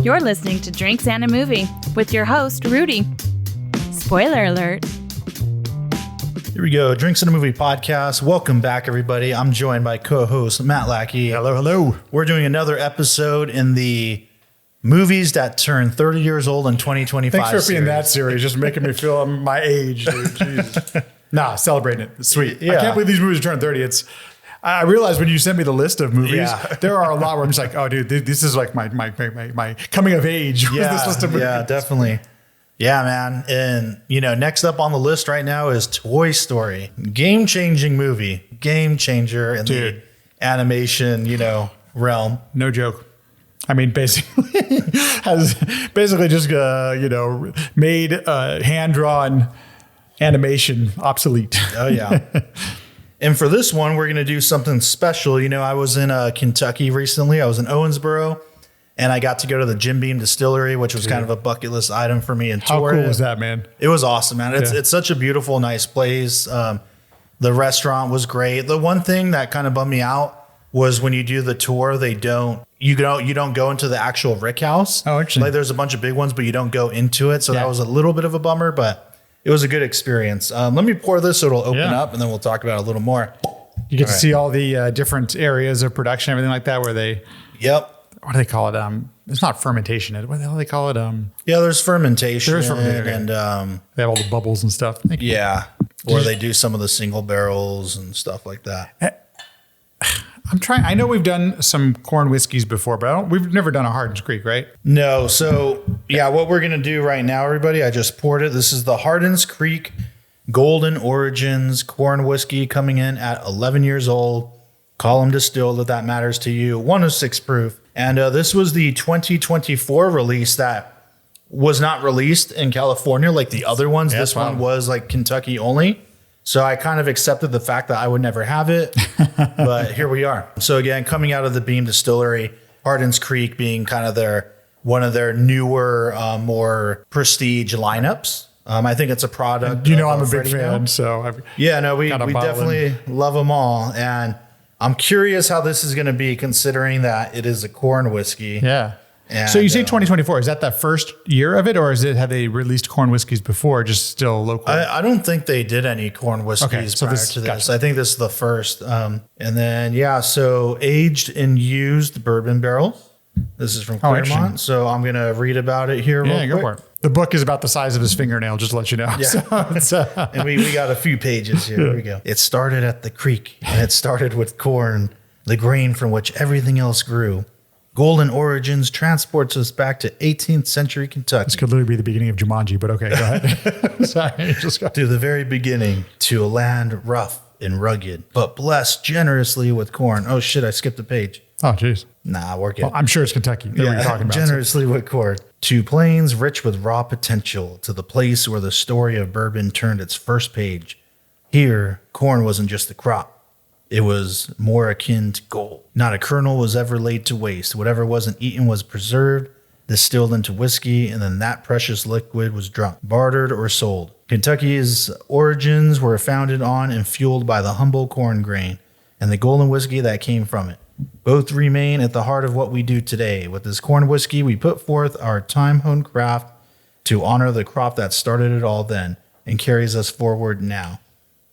You're listening to Drinks and a Movie with your host, Rudy. Spoiler alert. Here we go. Drinks and a Movie podcast. Welcome back, everybody. I'm joined by co-host Matt Lackey. Hello, hello. We're doing another episode in the movies that turn 30 years old in 2025. Thanks for being that serious. Just making me feel my age, dude. Jesus. Nah, celebrating it. It's sweet. Yeah. I can't believe these movies turn 30. I realized when you sent me the list of movies, there are a lot where I'm just like, oh, dude, this is like my coming of age. Yeah, this list of movies. Yeah, definitely. Yeah, man. And, next up on the list right now is Toy Story. Game-changing movie. Game changer in the animation, realm. No joke. I mean, basically, has just, made hand-drawn animation obsolete. Oh, yeah. And for this one, we're going to do something special. I was in Kentucky recently. I was in Owensboro. And I got to go to the Jim Beam Distillery, which was kind of a bucket list item for me. And how cool was that, man? It was awesome, man. It's such a beautiful, nice place. The restaurant was great. The one thing that kind of bummed me out was when you do the tour, you don't go into the actual rick house. Oh, interesting. Like there's a bunch of big ones, but you don't go into it. So that was a little bit of a bummer, but it was a good experience. Let me pour this so it'll open up, and then we'll talk about it a little more. You get to see all the different areas of production, everything like that, where they. Yep. What do they call it? It's not fermentation. What the hell do they call it? Yeah, there's fermentation. There's fermentation. And they have all the bubbles and stuff. Yeah. Or they do some of the single barrels and stuff like that. I'm trying. I know we've done some corn whiskeys before, but we've never done a Hardin's Creek, right? No. So, what we're going to do right now, everybody, I just poured it. This is the Hardin's Creek Golden Origins corn whiskey coming in at 11 years old. Column distilled, if that matters to you. 106 proof. And this was the 2024 release that was not released in California like the other ones. Yeah, this one was like Kentucky only. So I kind of accepted the fact that I would never have it. But here we are. So again, coming out of the Beam Distillery, Hardin's Creek being kind of one of their newer, more prestige lineups. I think it's a product. I'm a big fan. Now. So we definitely love them all. And I'm curious how this is going to be, considering that it is a corn whiskey. Yeah. And, so you say 2024, is that the first year of it, or have they released corn whiskeys before, just still local? I don't think they did any corn whiskeys prior to this. Gotcha. I think this is the first. And then, so aged in used bourbon barrels. This is from Claremont. So I'm going to read about it here real quick. Go for it. The book is about the size of his fingernail, just to let you know. Yeah. So and we got a few pages here. Here we go. It started at the creek, and it started with corn, the grain from which everything else grew. Golden Origins transports us back to 18th century Kentucky. This could literally be the beginning of Jumanji, but okay, go ahead. Sorry. To the very beginning, to a land rough and rugged, but blessed generously with corn. Oh, shit, I skipped a page. Oh, geez. Nah, we're good. Well, I'm sure it's Kentucky. What you're talking about. Generously with corn. To plains rich with raw potential, to the place where the story of bourbon turned its first page. Here, corn wasn't just a crop. It was more akin to gold. Not a kernel was ever laid to waste. Whatever wasn't eaten was preserved, distilled into whiskey, and then that precious liquid was drunk, bartered, or sold. Kentucky's origins were founded on and fueled by the humble corn grain and the golden whiskey that came from it. Both remain at the heart of what we do today. With this corn whiskey, we put forth our time-honed craft to honor the crop that started it all then and carries us forward now.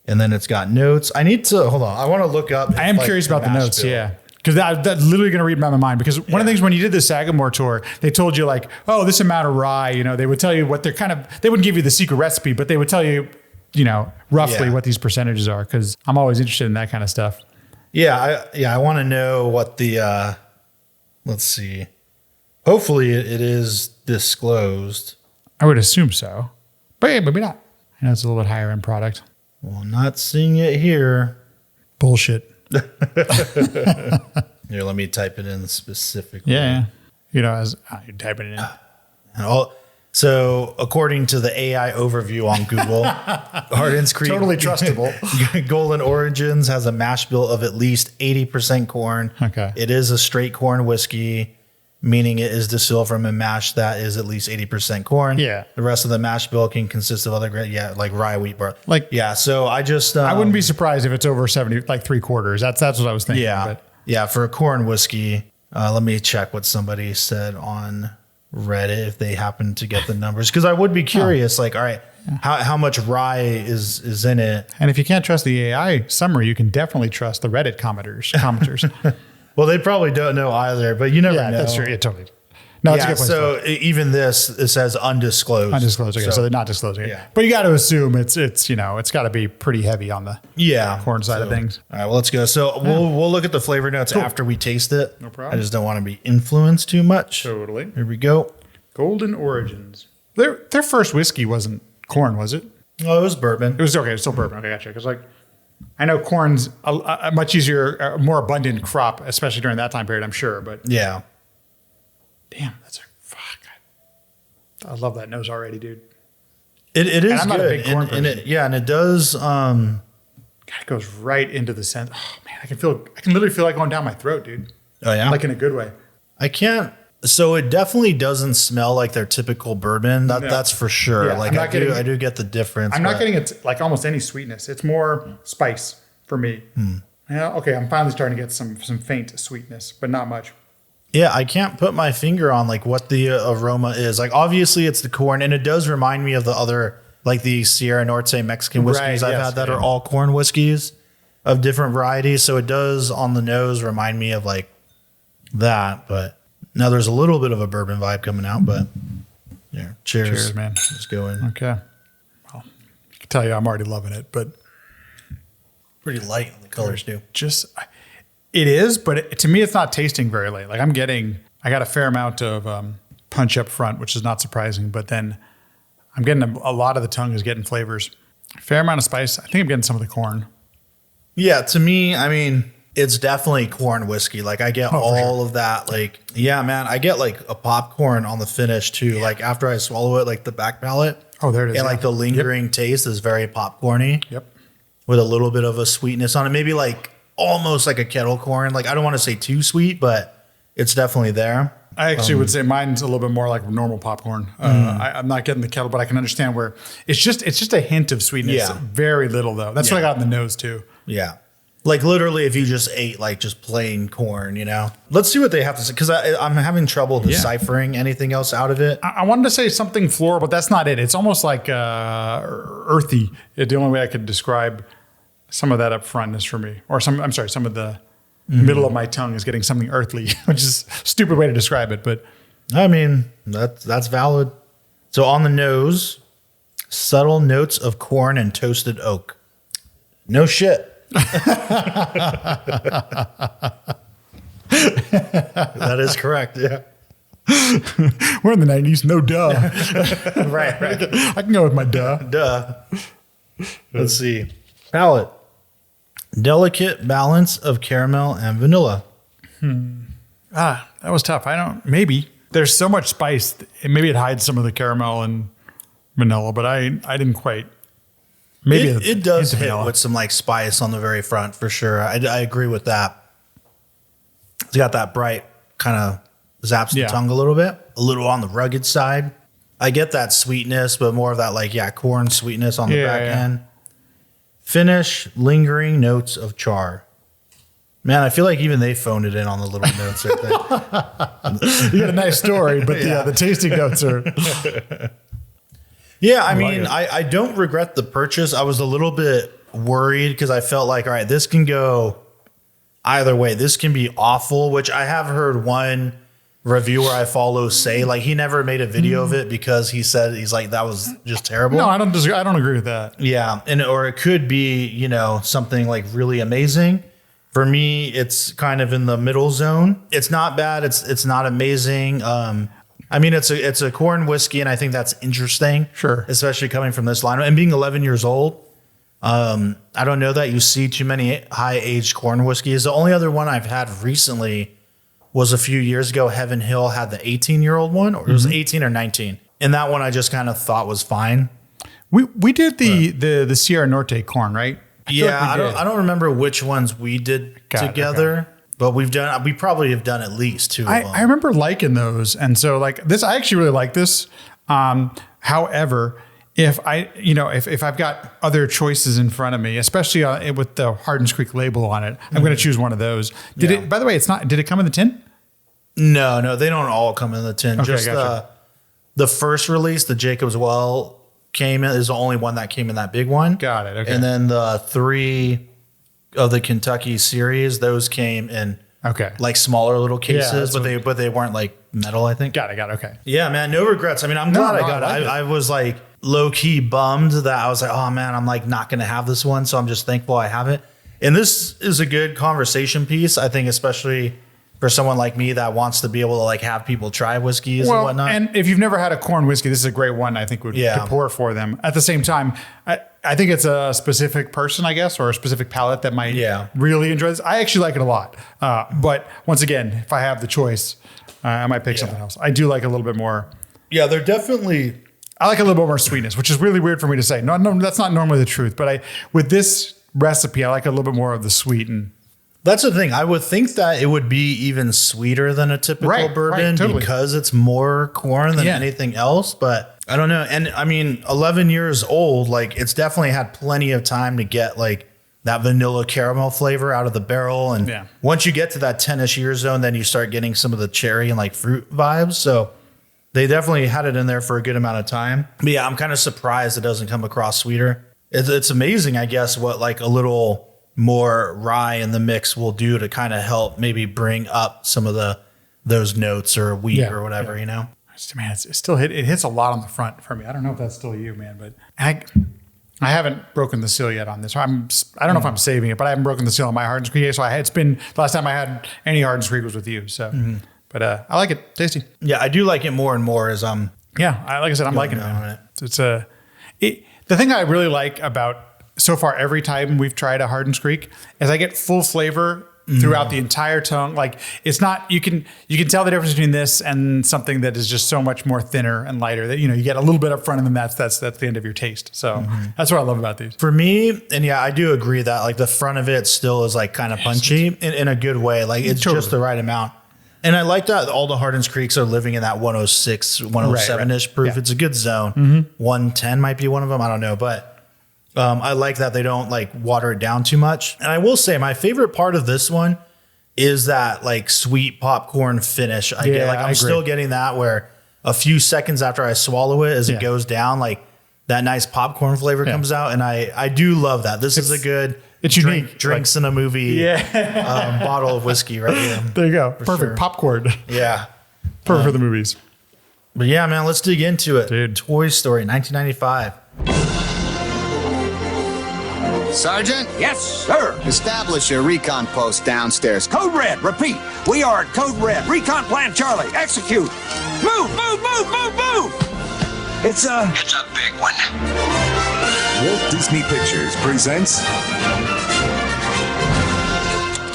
And then it's got notes. I need to, hold on. I want to look up. I am curious about the notes, Because that's literally going to read my mind. Because one of the things when you did the Sagamore tour, they told you like, oh, this amount of rye, they would tell you what they're they wouldn't give you the secret recipe, but they would tell you, roughly what these percentages are. Because I'm always interested in that kind of stuff. I want to know what the, let's see. Hopefully it is disclosed. I would assume so. But maybe not. I know it's a little bit higher end product. Well, not seeing it here. Bullshit. Here, let me type it in specifically. Yeah. As you're typing it in. So according to the AI overview on Google, Hardin's Creek totally trustable. Golden Origins has a mash bill of at least 80% corn. Okay. It is a straight corn whiskey, meaning it is distilled from a mash that is at least 80% corn. Yeah. The rest of the mash bill can consist of other grain, like rye, wheat, barley. So I just I wouldn't be surprised if it's over 70, like 3/4. That's what I was thinking. Yeah. Yeah, for a corn whiskey, let me check what somebody said on Reddit if they happen to get the numbers, because I would be curious. Like, all right, how much rye is in it? And if you can't trust the AI summary, you can definitely trust the Reddit commenters. Well, they probably don't know either, but you never know. That's true. Yeah, totally. No, it's a good place. So even this, it says undisclosed. Undisclosed. Okay, so they're not disclosing it. But you got to assume it's it's got to be pretty heavy on the corn side of things. All right, well, let's go. So we'll look at the flavor notes after we taste it. No problem. I just don't want to be influenced too much. Totally. Here we go. Golden Origins. Their first whiskey wasn't corn, was it? Oh, it was bourbon. It was okay. It's still bourbon. Okay, gotcha. Because I know corn's a much easier, more abundant crop, especially during that time period, I'm sure. But yeah. Damn, that's a fuck. I love that nose already, dude. It is I'm good. not a big corn person. And it does. God, it goes right into the center. Oh man, I can literally feel like going down my throat, dude. Oh yeah, like in a good way. I can't. So it definitely doesn't smell like their typical bourbon. That's for sure. Yeah, like I do get the difference. I'm not getting it like almost any sweetness. It's more spice for me. Yeah, okay, I'm finally starting to get some faint sweetness, but not much. Yeah, I can't put my finger on like what the aroma is. Like obviously it's the corn, and it does remind me of the other, like the Sierra Norte Mexican whiskeys I've had that are all corn whiskeys of different varieties. So it does on the nose remind me of like that. But now there's a little bit of a bourbon vibe coming out. But yeah, cheers, man. Let's go in. Okay. Well, I can tell you I'm already loving it, but pretty light on the colors too. It is, but to me, it's not tasting very light. Like I got a fair amount of punch up front, which is not surprising, but then I'm getting a lot of the tongue is getting flavors. Fair amount of spice. I think I'm getting some of the corn. Yeah, to me, I mean, it's definitely corn whiskey. Like I get all of that. Like, yeah, man, I get like a popcorn on the finish too. Yeah. Like after I swallow it, like the back palate. Oh, there it is. And like the lingering taste is very popcorny. Yep. With a little bit of a sweetness on it. Maybe like almost like a kettle corn. Like I don't want to say too sweet, but it's definitely there. I actually would say mine's a little bit more like normal popcorn. I'm not getting the kettle, but I can understand where it's just a hint of sweetness. Yeah. Very little though. That's what I got in the nose too. Yeah. Like literally if you just ate like just plain corn, you know? Let's see what they have to say, because I'm having trouble deciphering anything else out of it. I wanted to say something floral, but that's not it. It's almost like earthy. The only way I could describe some of that up front is for me. Or some of the middle of my tongue is getting something earthly, which is a stupid way to describe it. But I mean, that's valid. So on the nose, subtle notes of corn and toasted oak. No shit. That is correct. Yeah. We're in the 90s. No duh. Right. I can go with my duh. Duh. Let's see. Palate. Delicate balance of caramel and vanilla. That was tough. Maybe. There's so much spice. Maybe it hides some of the caramel and vanilla, but I didn't quite. Maybe it does hit with some like spice on the very front for sure. I agree with that. It's got that bright kind of zaps the tongue a little bit, a little on the rugged side. I get that sweetness, but more of that like, corn sweetness on the back end. Finish, lingering notes of char. Man, I feel like even they phoned it in on the little notes right there. You got a nice story, but the tasting notes are... Yeah, I mean, I don't regret the purchase. I was a little bit worried because I felt like, all right, this can go either way. This can be awful, which I have heard one reviewer I follow say, like, he never made a video of it because he's like, that was just terrible. No, I don't agree with that. Yeah, or it could be, something like really amazing. For me, it's kind of in the middle zone. It's not bad. It's not amazing. I mean, it's a corn whiskey, and I think that's interesting. Sure. Especially coming from this line. And being 11 years old, I don't know that you see too many high-aged corn whiskeys. The only other one I've had recently was a few years ago. Heaven Hill had the 18-year-old one, or it was 18 or 19. And that one I just kind of thought was fine. We did the Sierra Norte corn, right? I don't remember which ones we did together. Okay. But we probably have done at least two of them. I remember liking those. And so like this, I actually really like this. However, if I've got other choices in front of me, especially with the Hardin Creek label on it, I'm going to choose one of those. By the way, did it come in the tin? No, they don't all come in the tin. Okay, Just gotcha. the first release, the Jacob's Well came in, is the only one that came in that big one. Got it. Okay. And then the 3 of the Kentucky series, those came in like smaller little cases, but they weren't like metal, I think. Got it. Okay. Yeah, man, no regrets. I mean, I'm glad I got it. I was like low key bummed that I was like, oh man, I'm like not going to have this one. So I'm just thankful I have it. And this is a good conversation piece, I think, especially for someone like me that wants to be able to like have people try whiskeys and whatnot. And if you've never had a corn whiskey, this is a great one. I think would pour for them. At the same time, I think it's a specific person, I guess, or a specific palate that might really enjoy this. I actually like it a lot. But once again, if I have the choice, I might pick something else. I do like a little bit more. Yeah, they're definitely. I like a little bit more sweetness, which is really weird for me to say. No, that's not normally the truth. But with this recipe, I like a little bit more of the sweet. And that's the thing. I would think that it would be even sweeter than a typical bourbon because it's more corn than anything else. But I don't know. And I mean, 11 years old, like it's definitely had plenty of time to get like that vanilla caramel flavor out of the barrel. And once you get to that 10-ish year zone, then you start getting some of the cherry and like fruit vibes. So they definitely had it in there for a good amount of time. But yeah, I'm kind of surprised it doesn't come across sweeter. It's amazing, I guess, what like a little more rye in the mix will do to kind of help maybe bring up some of those notes or wheat or whatever, you know? Man, it still hits a lot on the front for me. I don't know if that's still you, man, but I haven't broken the seal yet on this. I don't know if I'm saving it, but I haven't broken the seal on my Hardin Creek. So it's been the last time I had any Hardin Creek was with you. So, but I like it, tasty. Yeah, I do like it more and more as like I said, I'm liking it. Man. The thing I really like about so far every time we've tried a Hardin Creek is I get full flavor throughout the entire tongue. Like it's not, you can tell the difference between this and something that is just so much more thinner and lighter that, you get a little bit up front and then that's the end of your taste. So that's what I love about these. For me, and I do agree that like the front of it still is like kind of punchy in a good way. Like it's just the right amount. And I like that all the Hardin Creeks are living in that 106, 107-ish proof. Yeah. It's a good zone. 110 might be one of them. I don't know. But I like that they don't like water it down too much. And I will say my favorite part of this one is that like sweet popcorn finish. I get like I'm still getting that where a few seconds after I swallow it as it goes down, like that nice popcorn flavor comes out. And I do love that. This is a good unique. Drinks in a movie bottle of whiskey right here. There you go. Perfect. Sure. Popcorn. Yeah. Perfect for the movies. But yeah, man, let's dig into it. Dude. Toy Story, 1995. Sergeant? Yes, sir. Establish a recon post downstairs. Code Red, repeat. We are at Code Red. Recon Plan Charlie, execute. Move, move, move, move, move. It's a big one. Walt Disney Pictures presents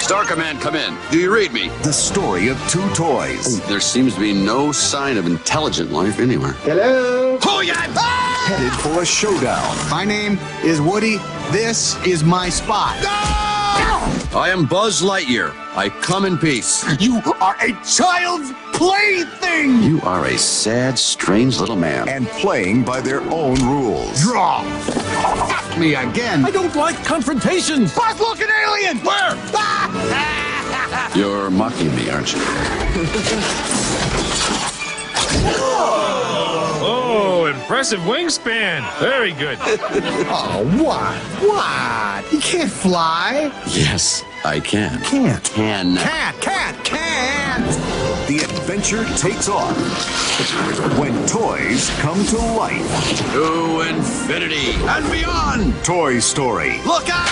Star Command, come in. Do you read me? the story of two toys There seems to be no sign of intelligent life anywhere. Hello? Oh, yeah. headed for a showdown. My name is Woody. This is my spot. I am Buzz Lightyear. I come in peace. You are a child's plaything. You are a sad, strange little man. And playing by their own rules. Draw. Fuck me again. I don't like confrontations. Boss looking alien. Where? You're mocking me, aren't you? Oh, impressive wingspan. Very good. Oh, what? What? You can't fly. Yes, I can. Can't. Can. Can't. The adventure takes off when toys come to life. To infinity and beyond. Toy Story. Look out!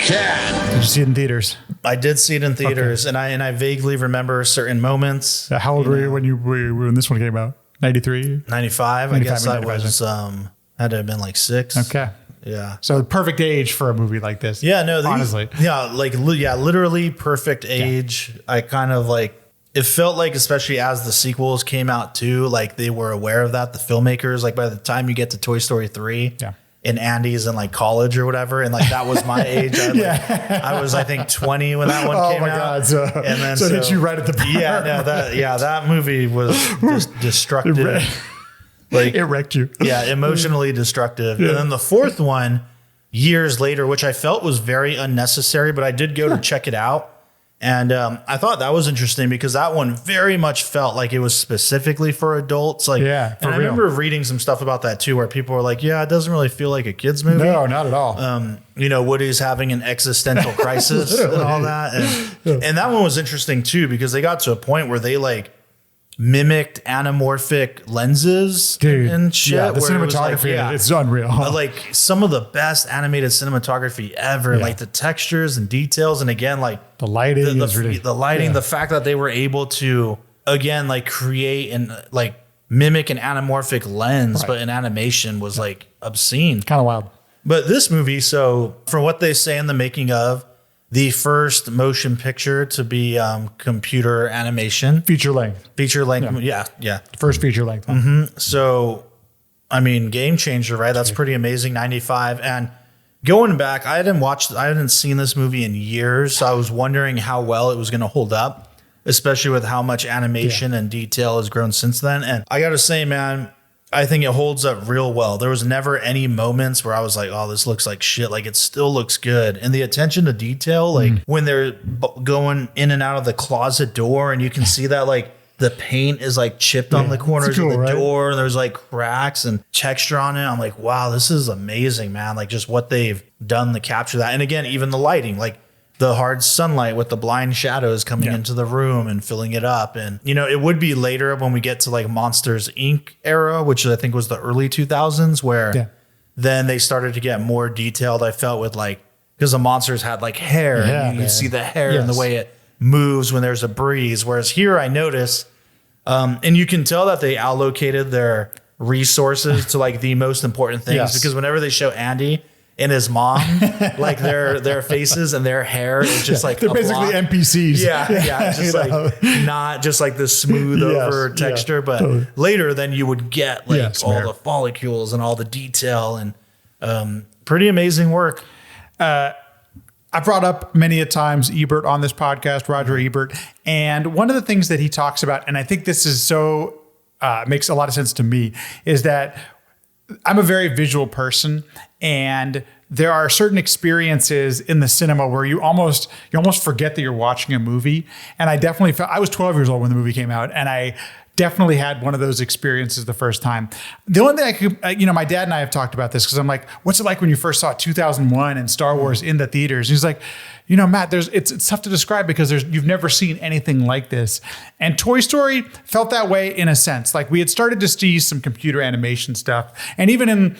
Can. Did you see it in theaters? I did see it in theaters, and I vaguely remember certain moments. How old were you when this one came out? 93? 95. I guess I was had to have been like 6. Okay. Yeah. So the perfect age for a movie like this. Yeah, no, honestly. Yeah, literally perfect age. Yeah. I kind of like it felt like, especially as the sequels came out too, like they were aware of that, the filmmakers, like by the time you get to Toy Story 3. Yeah. And Andy's in like college or whatever. And like, that was my age. I was, I think 20 when that one came out. God. So, and then, so it hit you right at the part. That movie was just destructive. Like it wrecked you. Yeah. Emotionally destructive. Yeah. And then the fourth one years later, which I felt was very unnecessary, but I did go to check it out. And I thought that was interesting because that one very much felt like it was specifically for adults. Like, Yeah, for and I real. remember reading some stuff about that too, where people were like, "Yeah, it doesn't really feel like a kids movie." No, not at all. You know, Woody's having an existential crisis and all that, and that one was interesting too because they got to a point where they like mimicked anamorphic lenses and shit. Yeah, the where it was cinematography, it's unreal. Like some of the best animated cinematography ever, like the textures and details. And again, like the lighting is really, the lighting, the fact that they were able to, again, like create and like mimic an anamorphic lens, but in animation was like obscene. kind of wild. But this movie, so from what they say in the making of, the first motion picture to be computer animation. Feature length. Yeah. First feature length one. So, I mean, game changer, right? That's pretty amazing. 95. And going back, I hadn't seen this movie in years. So I was wondering how well it was going to hold up, especially with how much animation and detail has grown since then. And I got to say, man, I think it holds up real well. There was never any moments where I was like, oh, this looks like shit. Like, it still looks good. And the attention to detail, like when they're going in and out of the closet door and you can see that like the paint is like chipped on the corners of the door. And there's like cracks and texture on it. I'm like, wow, this is amazing, man. Like just what they've done to capture that. And again, even the lighting, like the hard sunlight with the blind shadows coming into the room and filling it up. And, you know, it would be later when we get to like Monsters, Inc. era, which I think was the early 2000s, where then they started to get more detailed. I felt with like, because the monsters had like hair, and you see the hair and the way it moves when there's a breeze. Whereas here I notice, and you can tell that they allocated their resources to like the most important things, because whenever they show Andy and his mom, like their faces and their hair is just like they're basically NPCs. It's just like not just like the smooth over texture, but later then you would get like all the follicles and all the detail and pretty amazing work. I brought up many a times Ebert on this podcast, Roger Ebert, and one of the things that he talks about, and I think this is so makes a lot of sense to me, is that I'm a very visual person, and there are certain experiences in the cinema where you almost forget that you're watching a movie. And I definitely felt, I was 12 years old when the movie came out, and I definitely had one of those experiences the first time. The only thing I could, my dad and I have talked about this because I'm like, what's it like when you first saw 2001 and Star Wars in the theaters? And he's like, Matt, it's tough to describe because you've never seen anything like this. And Toy Story felt that way in a sense. Like we had started to see some computer animation stuff. And even in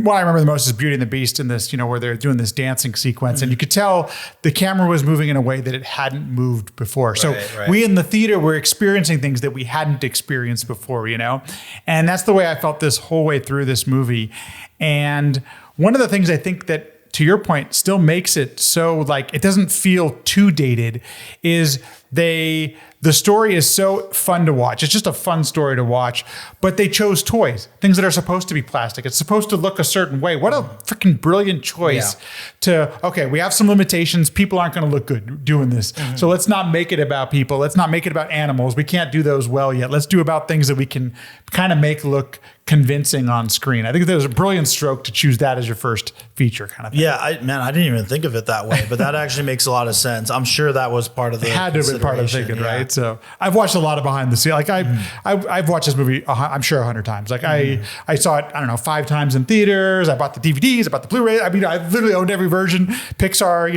what I remember the most is Beauty and the Beast in this, where they're doing this dancing sequence. And you could tell the camera was moving in a way that it hadn't moved before. So we in the theater were experiencing things that we hadn't experienced before, And that's the way I felt this whole way through this movie. And one of the things I think that, to your point, still makes it so like it doesn't feel too dated is the story is so fun to watch. It's just a fun story to watch, but they chose toys, things that are supposed to be plastic. It's supposed to look a certain way. What a freaking brilliant choice okay, we have some limitations. People aren't going to look good doing this. So let's not make it about people. Let's not make it about animals. We can't do those well yet. Let's do about things that we can kind of make look convincing on screen. I think that was a brilliant stroke to choose that as your first feature kind of thing. Yeah, I didn't even think of it that way, but that actually makes a lot of sense. I'm sure that was part of the had to have been part of thinking, right? So I've watched a lot of behind the scenes. Like I've watched this movie, I'm sure 100 times. Like I saw it, I don't know, 5 times in theaters. I bought the DVDs, I bought the Blu-ray. I mean, I've literally owned every version. Pixar,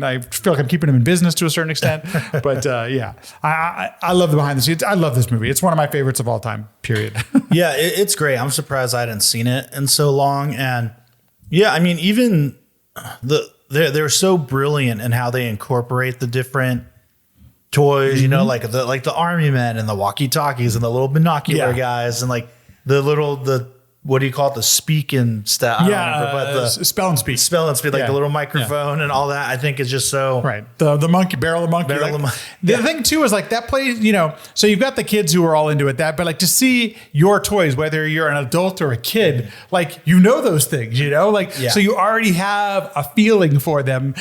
I feel like I'm keeping them in business to a certain extent. But I love the behind the scenes. I love this movie. It's one of my favorites of all time, period. Yeah, it's great. I'm surprised I hadn't seen it in so long. And yeah, I mean, even they're so brilliant in how they incorporate the different toys, like the army men and the walkie-talkies and the little binocular guys and like the what do you call it? The speak and stuff. Spell and speak. Like the little microphone and all that. I think is just so The monkey barrel of monkey. The other thing too is like that plays. So you've got the kids who are all into it. But like to see your toys, whether you're an adult or a kid, like those things. So you already have a feeling for them.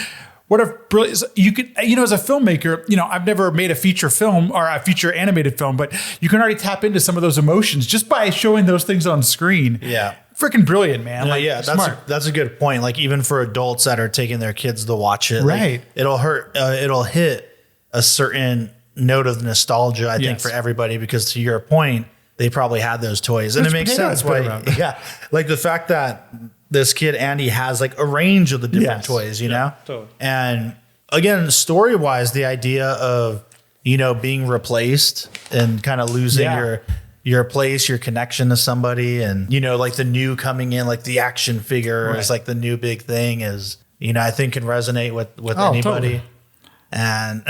What a brilliant, you could, as a filmmaker, I've never made a feature film or a feature animated film, but you can already tap into some of those emotions just by showing those things on screen. Yeah. Freaking brilliant, man. That's a good point. Like even for adults that are taking their kids to watch it, right. Like, it'll hit a certain note of nostalgia, I think, for everybody, because to your point, they probably had those toys. And it makes sense why, like the fact that this kid, Andy, has like a range of the different toys, you know? Totally. And again, story-wise, the idea of, you know, being replaced and kind of losing your place, your connection to somebody, and, you know, like the new coming in, like the action figure is like the new big thing is, you know, I think can resonate with anybody. Totally. And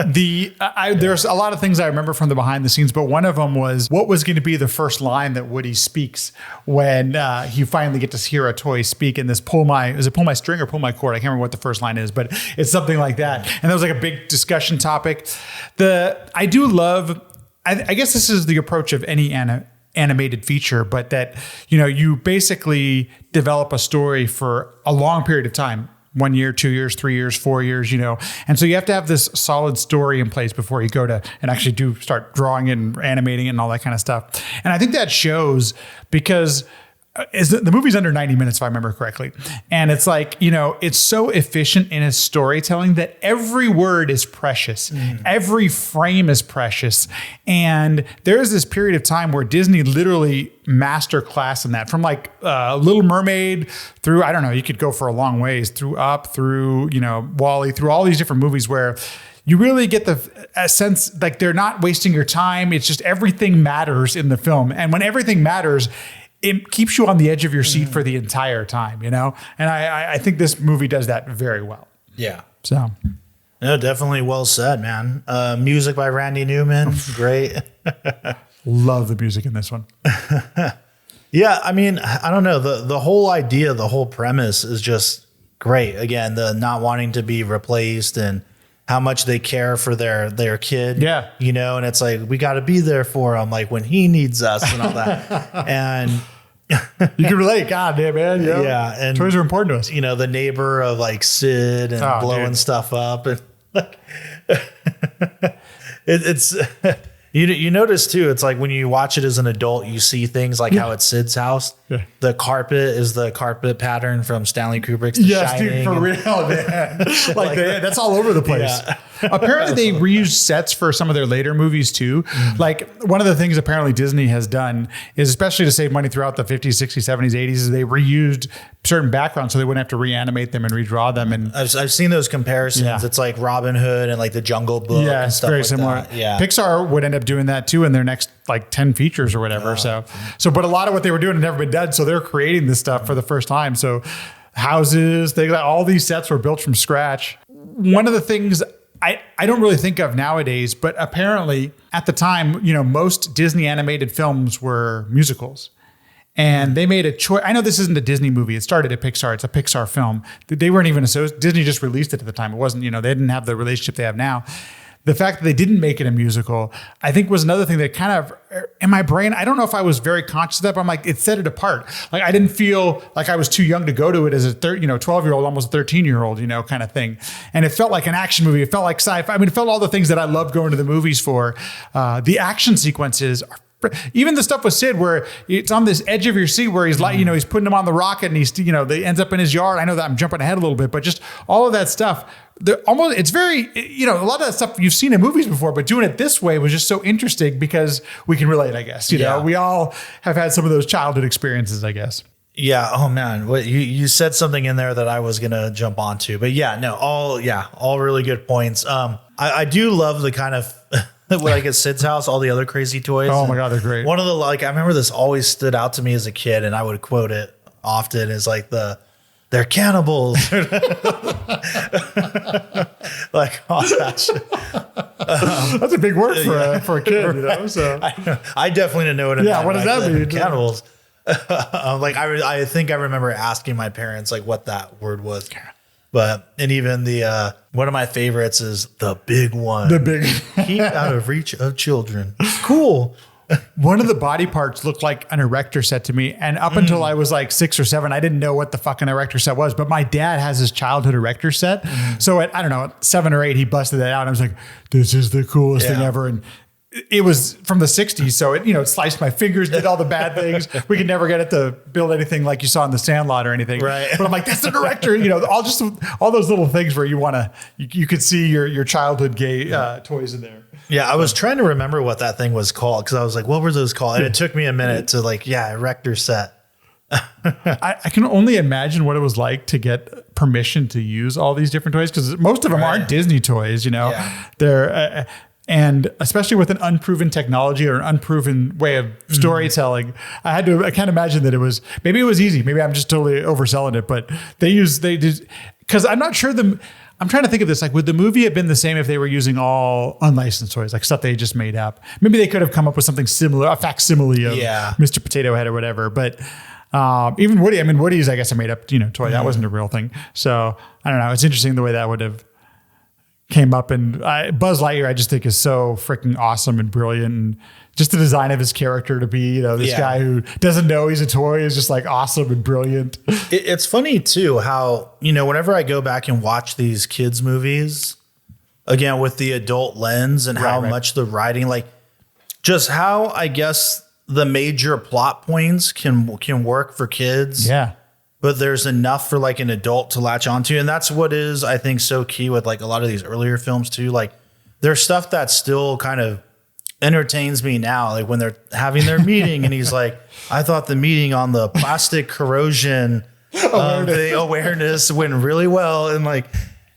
there's a lot of things I remember from the behind the scenes, but one of them was what was going to be the first line that Woody speaks when you finally get to hear a toy speak in this pull my string or pull my cord? I can't remember what the first line is, but it's something like that. And that was like a big discussion topic. I do love, I guess this is the approach of any animated feature, but that, you know, you basically develop a story for a long period of time. 1 year, 2 years, 3 years, 4 years, you know. And so you have to have this solid story in place before you go to and actually do start drawing and animating it and all that kind of stuff. And I think that shows because the movie's under 90 minutes, if I remember correctly. And it's like, you know, it's so efficient in its storytelling that every word is precious. Every frame is precious. And there's this period of time where Disney literally master class in that, from like Little Mermaid through, I don't know, you could go for a long ways, through Up, through, you know, Wall-E, through all these different movies where you really get a sense like they're not wasting your time. It's just everything matters in the film. And when everything matters, it keeps you on the edge of your seat for the entire time, you know? And I think this movie does that very well. Yeah. So. No, definitely well said, man. Music by Randy Newman. Great. Love the music in this one. Yeah. I mean, I don't know. The whole idea, the whole premise is just great. Again, the not wanting to be replaced and how much they care for their kid. Yeah. You know, and it's like, we got to be there for him, like when he needs us and all that. And you can relate. God damn, man. Yeah. And toys are important to us. You know, the neighbor of like Sid and blowing stuff up. And like, it's you notice too, it's like when you watch it as an adult, you see things like how it's Sid's house. Yeah. The carpet is the carpet pattern from Stanley Kubrick's The Shining. Dude, for real, man. like that's all over the place. Yeah. Apparently they reused sets for some of their later movies too. Like one of the things apparently Disney has done is, especially to save money throughout the 50s, 60s, 70s, 80s, is they reused certain backgrounds so they wouldn't have to reanimate them and redraw them. And I've seen those comparisons. Yeah. It's like Robin Hood and like the Jungle Book. Yeah, and it's very like similar. That. Yeah. Pixar would end up doing that too in their next like 10 features or whatever. But a lot of what they were doing had never been done. So they're creating this stuff for the first time. So houses, all these sets were built from scratch. One of the things I don't really think of nowadays, but apparently at the time, you know, most Disney animated films were musicals. And they made a choice. I know this isn't a Disney movie. It started at Pixar. It's a Pixar film. They weren't even associated. Disney just released it at the time. It wasn't, you know, they didn't have the relationship they have now. The fact that they didn't make it a musical, I think, was another thing that kind of, in my brain, I don't know if I was very conscious of that, but I'm like, it set it apart. Like, I didn't feel like I was too young to go to it as a 12-year-old, almost a 13-year-old, you know, kind of thing. And it felt like an action movie. It felt like sci-fi. I mean, it felt all the things that I loved going to the movies for. The action sequences are, even the stuff with Sid where it's on this edge of your seat where he's like, you know, he's putting him on the rocket and he's, you know, they ends up in his yard. I know that I'm jumping ahead a little bit, but just all of that stuff, it's very, you know, a lot of that stuff you've seen in movies before, but doing it this way was just so interesting because we can relate, I guess. You know, we all have had some of those childhood experiences, I guess. Yeah. Oh man. What you said something in there that I was going to jump onto, but all really good points. I do love the kind of, like at Sid's house, all the other crazy toys. Oh my God, they're great. One of the, like, I remember this always stood out to me as a kid and I would quote it often, is like they're cannibals. Like all that shit. That's a big word for a kid, you know? So I definitely didn't know what it meant. Yeah, what does that mean? Cannibals. Like I think I remember asking my parents like what that word was. But, and even the, one of my favorites is the big one. Keep out of reach of children. Cool. One of the body parts looked like an erector set to me. And up until I was like 6 or 7, I didn't know what the fucking erector set was. But my dad has his childhood erector set. So at, I don't know, at 7 or 8, he busted that out. And I was like, this is the coolest thing ever. And it was from the 60s. So it sliced my fingers, did all the bad things. We could never get it to build anything like you saw in the Sandlot or anything. Right. But I'm like, that's the director, all those little things where you could see your childhood gay toys in there. Yeah, I was trying to remember what that thing was called because I was like, what were those called? And it took me a minute to erector set. I can only imagine what it was like to get permission to use all these different toys because most of them aren't Disney toys, Yeah. They're and especially with an unproven technology or an unproven way of storytelling, I can't imagine that maybe it was easy. Maybe I'm just totally overselling it, but they did because I'm not sure I'm trying to think of this. Like, would the movie have been the same if they were using all unlicensed toys, like stuff they just made up? Maybe they could have come up with something similar, a facsimile of Mr. Potato Head or whatever. But even Woody, Woody's, I guess, a made up, toy. That wasn't a real thing. So I don't know. It's interesting the way that would have came up. And Buzz Lightyear, I just think is so freaking awesome and brilliant. And just the design of his character to be, this guy who doesn't know he's a toy is just like awesome and brilliant. It's funny too, how, whenever I go back and watch these kids movies again, with the adult lens and how much the writing, like just how, I guess, the major plot points can work for kids. Yeah. But there's enough for like an adult to latch onto. And that's what is, I think, so key with like a lot of these earlier films too. Like there's stuff that still kind of entertains me now. Like when they're having their meeting and he's like, I thought the meeting on the plastic corrosion the awareness went really well.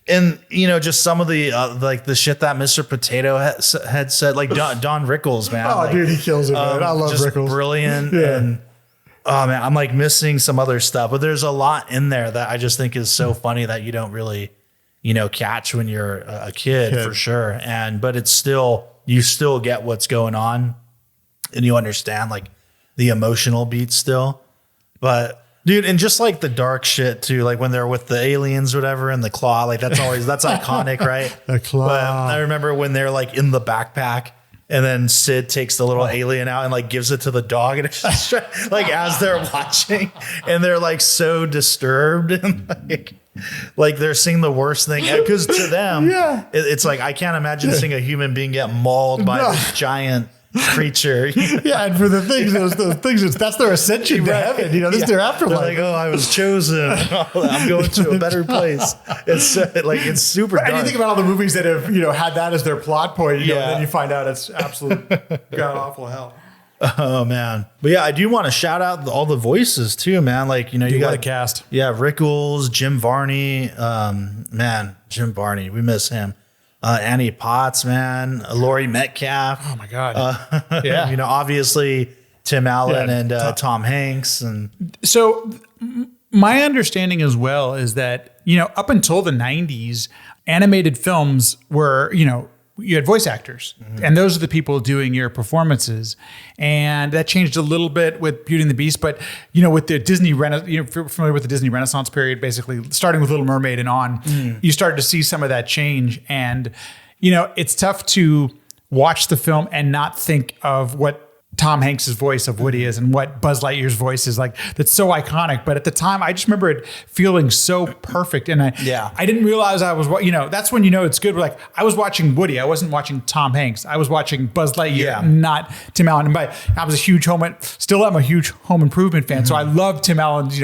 And just some of the like the shit that Mr. Potato Head said, like Don Rickles, man. Oh, dude, he kills it, man. I love just Rickles. Brilliant. Yeah. And oh man, I'm like missing some other stuff, but there's a lot in there that I just think is so funny that you don't really, catch when you're a kid for sure. But it's still, you still get what's going on and you understand like the emotional beats still. But dude, and just like the dark shit too, like when they're with the aliens or whatever and the claw, like that's iconic, right? The claw. But I remember when they're like in the backpack and then Sid takes the little alien out and like gives it to the dog and it's just like as they're watching and they're like so disturbed and like they're seeing the worst thing because to them, it's like, I can't imagine seeing a human being get mauled by this giant creature. Yeah, and for the things, those things, that's their ascension to heaven. This is their afterlife. They're like, oh, I was chosen. I'm going to a better place. It's like it's super dark. And you think about all the movies that have had that as their plot point, and then you find out it's absolute god awful hell. Oh man, but yeah, I do want to shout out all the voices too, man. Like you got a cast. Yeah, Rickles, Jim Varney. Man, Jim Varney, we miss him. Annie Potts, man. Laurie Metcalf. Oh my God. Yeah. Obviously Tim Allen and Tom Hanks. And so my understanding as well is that, up until the 90s, animated films were, you had voice actors and those are the people doing your performances. And that changed a little bit with Beauty and the Beast. But, with the Disney Renaissance, if you're familiar with the Disney Renaissance period, basically starting with Little Mermaid and on, you started to see some of that change. And, it's tough to watch the film and not think of what Tom Hanks' voice of Woody is and what Buzz Lightyear's voice is like. That's so iconic. But at the time, I just remember it feeling so perfect. And I didn't realize I was, that's when it's good. Like I was watching Woody. I wasn't watching Tom Hanks. I was watching Buzz Lightyear, not Tim Allen. And I was a huge still am a huge Home Improvement fan. So I love Tim Allen's,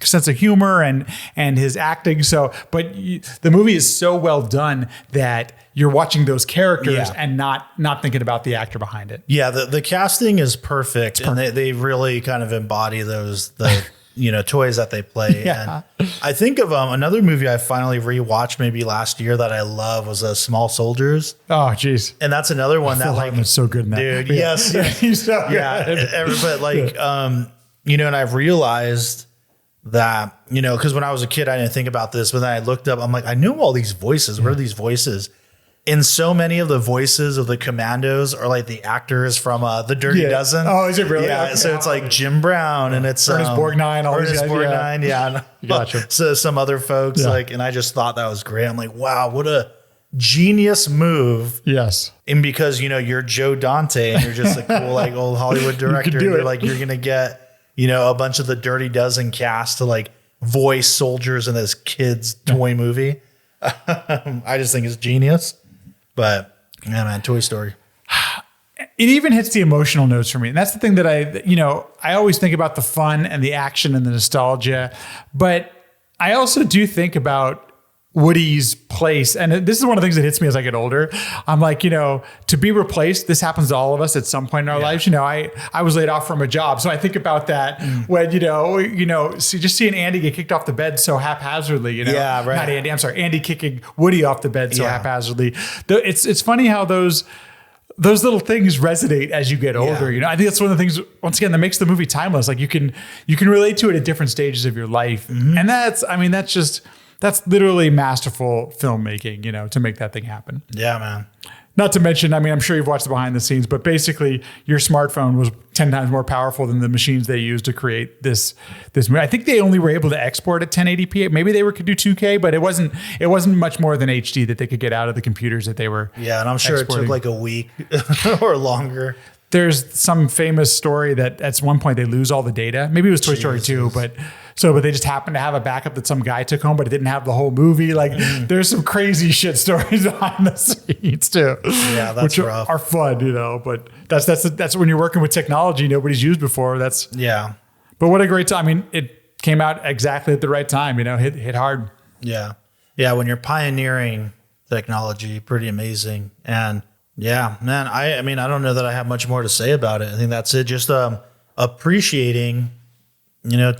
sense of humor and his acting. So, but the movie is so well done that you're watching those characters and not thinking about the actor behind it. Yeah, the casting is perfect, and they really kind of embody the toys that they play. Yeah. And I think of another movie I finally rewatched maybe last year that I love was Small Soldiers. Oh, geez. And that's another one that like was so good in that. Dude, yes. He's so good. But like and I've realized that, because when I was a kid, I didn't think about this, but then I looked up, I'm like, I knew all these voices. What are these voices? And so many of the voices of the Commandos are like the actors from The Dirty Dozen. Oh, is it really? Yeah. Okay. So it's like Jim Brown and it's Ernest Borgnine. Ernest Borgnine. Yeah. Gotcha. So some other folks and I just thought that was great. I'm like, wow, what a genius move. Yes. And because, you're Joe Dante and you're just a cool, like old Hollywood director. You're like, you're going to get, a bunch of the Dirty Dozen cast to like voice soldiers in this kid's toy movie. I just think it's genius. But yeah, man, Toy Story. it even hits the emotional notes for me. And that's the thing that I always think about the fun and the action and the nostalgia, but I also do think about Woody's place. And this is one of the things that hits me as I get older. I'm like, to be replaced, this happens to all of us at some point in our lives. I was laid off from a job. So I think about that when, just seeing Andy get kicked off the bed so haphazardly, Yeah, right. Not Andy, I'm sorry, Andy kicking Woody off the bed so haphazardly. It's funny how those little things resonate as you get older. I think that's one of the things, once again, that makes the movie timeless. Like you can relate to it at different stages of your life. And that's literally masterful filmmaking, to make that thing happen. Yeah, man. Not to mention, I'm sure you've watched the behind the scenes, but basically your smartphone was 10 times more powerful than the machines they used to create this movie. I think they only were able to export at 1080p. Maybe they could do 2K, but it wasn't much more than HD that they could get out of the computers that they were. Yeah, and I'm sure exporting. It took like a week or longer. There's some famous story that at one point they lose all the data. Maybe it was Toy Story 2, but they just happened to have a backup that some guy took home, but it didn't have the whole movie. Like there's some crazy shit stories behind the scenes too. Yeah, that's which rough. Are fun, but that's when you're working with technology nobody's used before. But what a great time. It came out exactly at the right time, hit hard. Yeah. Yeah. When you're pioneering technology, pretty amazing. And yeah, man, I don't know that I have much more to say about it. I think that's it. Just appreciating,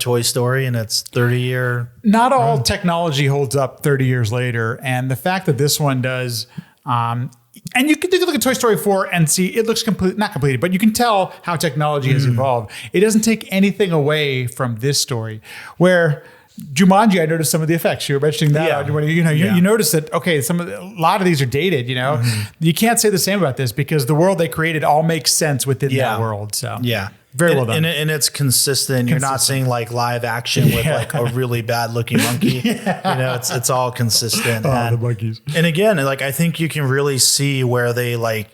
Toy Story and its 30-year. Not all technology holds up 30 years later. And the fact that this one does, and you can look at Toy Story 4 and see it looks not completed, but you can tell how technology has evolved. It doesn't take anything away from this story. Where Jumanji, I noticed some of the effects. You were mentioning that. Yeah. You notice that, okay, a lot of these are dated, You can't say the same about this because the world they created all makes sense within that world. So very well done. And it's consistent. You're not seeing like live action with like a really bad looking monkey. It's all consistent. The monkeys. And again, like I think you can really see where they like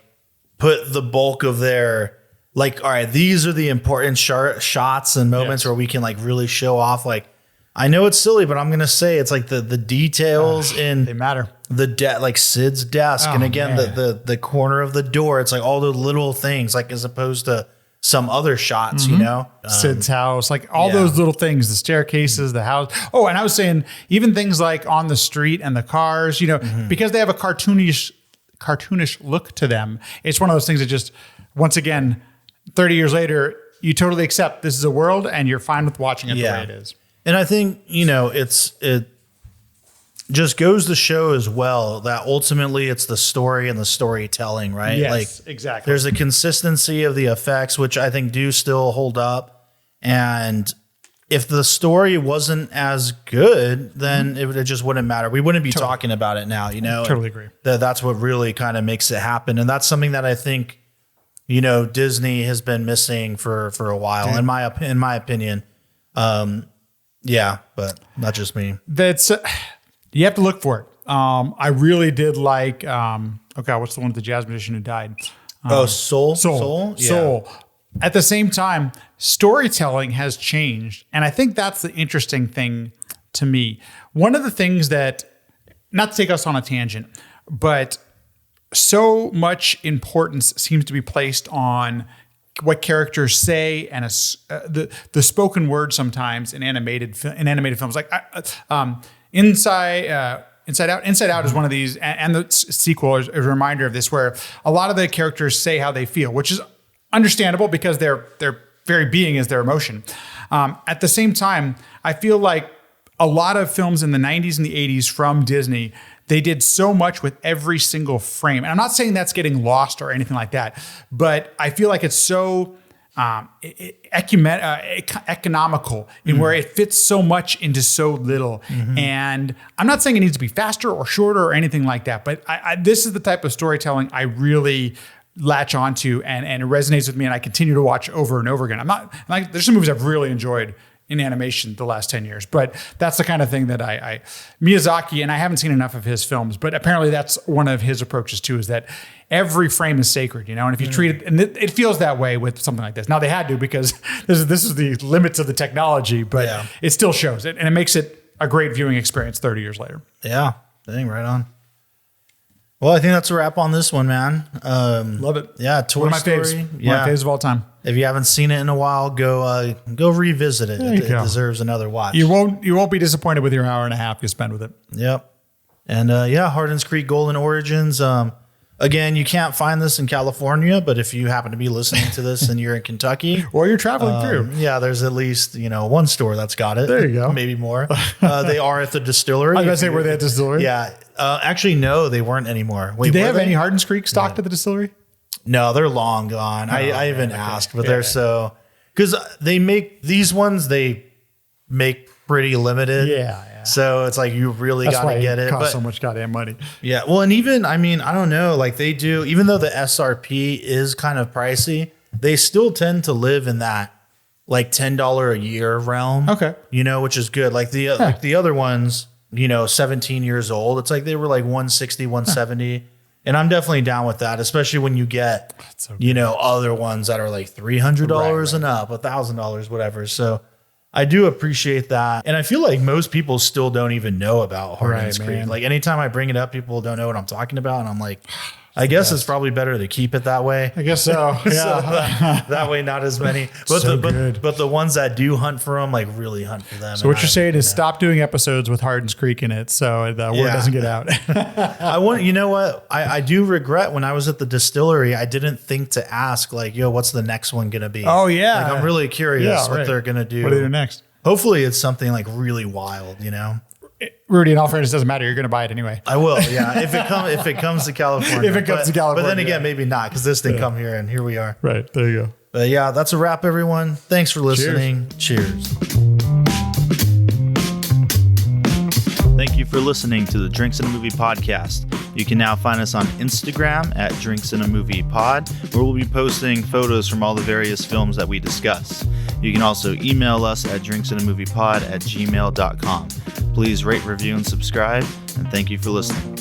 put the bulk of their like, all right, these are the important shots and moments where we can like really show off like, I know it's silly, but I'm going to say it's like the details in they matter. Like Sid's desk. And again, the corner of the door, it's like all the little things, like as opposed to some other shots, Sid's house, like all those little things, the staircases, the house. Oh, and I was saying even things like on the street and the cars, because they have a cartoonish look to them. It's one of those things that just, once again, 30 years later, you totally accept this is a world and you're fine with watching it the way it is. And I think, it just goes to show as well that ultimately it's the story and the storytelling, right? Yes, like exactly. There's a consistency of the effects, which I think do still hold up. And if the story wasn't as good, then it just wouldn't matter. We wouldn't be talking about it now, Totally agree. That's what really kind of makes it happen. And that's something that I think, Disney has been missing for a while, in my opinion. Yeah, but not just me. That's you have to look for it. I really did like. What's the one with the jazz musician who died? Soul. Yeah. Soul. At the same time, storytelling has changed, and I think that's the interesting thing to me. One of the things that, not to take us on a tangent, but so much importance seems to be placed on what characters say and the spoken word sometimes in animated films, like Inside Out is one of these, and the sequel is a reminder of this, where a lot of the characters say how they feel, which is understandable because their very being is their emotion. At the same time, I feel like a lot of films in the 90s and the 80s from Disney, they did so much with every single frame. And I'm not saying that's getting lost or anything like that, but I feel like it's so economical in where it fits so much into so little. And I'm not saying it needs to be faster or shorter or anything like that, but this is the type of storytelling I really latch onto and it resonates with me, and I continue to watch over and over again. There's some movies I've really enjoyed in animation the last 10 years, but that's the kind of thing that Miyazaki, and I haven't seen enough of his films, but apparently that's one of his approaches too, is that every frame is sacred, and if you treat it, and it feels that way with something like this. Now they had to, because this is the limits of the technology, but it still shows it, and it makes it a great viewing experience 30 years later. Yeah, dang, right on. Well, I think that's a wrap on this one, man. Love it. Yeah, Toy One of my Story. faves. One Yeah. of my faves of all time. If you haven't seen it in a while, go revisit it. It deserves another watch. You won't be disappointed with your hour and a half you spend with it. Yep. And Hardin's Creek Golden Origins. Again, you can't find this in California, but if you happen to be listening to this and you're in Kentucky, or you're traveling through, there's at least one store that's got it. There you go. Maybe more. They are at the distillery. I was gonna say, were they at the distillery? Yeah. Actually, no, they weren't anymore. Wait, did they have any Hardin's Creek stocked at the distillery? No, they're long gone. I even asked, but they're so because they make these ones. They make pretty limited. Yeah. So it's like you really got to get it. It costs but so much goddamn money. Yeah. Well, and even I don't know. Like they do, even though the SRP is kind of pricey, they still tend to live in that like $10 a year realm. Okay. Which is good. Like the other ones, 17 years old. It's like they were like 160, 170. And I'm definitely down with that, especially when you get, other ones that are like $300 and up, $1,000, whatever. So I do appreciate that. And I feel like most people still don't even know about Hardin's Creek. Like anytime I bring it up, people don't know what I'm talking about. And I'm like, I guess it's probably better to keep it that way. I guess so. Yeah. So that way, not as many. But but the ones that do hunt for them, like really hunt for them. So what you're saying is stop doing episodes with Hardin's Creek in it, so the word doesn't get out. You know what? I do regret when I was at the distillery, I didn't think to ask like, what's the next one gonna be? Oh yeah. Like I'm really curious what they're gonna do. What are they doing next? Hopefully it's something like really wild, Rudy, in all fairness, doesn't matter. You're going to buy it anyway. I will, yeah. If it comes to California. But then again, maybe not, because this didn't come here, and here we are. Right, there you go. But yeah, that's a wrap, everyone. Thanks for listening. Cheers. Thank you for listening to the Drinks in a Movie podcast. You can now find us on Instagram at Drinks in a Movie Pod, where we'll be posting photos from all the various films that we discuss. You can also email us at drinksinAmoviepod@gmail.com. Please rate, review, and subscribe, and thank you for listening.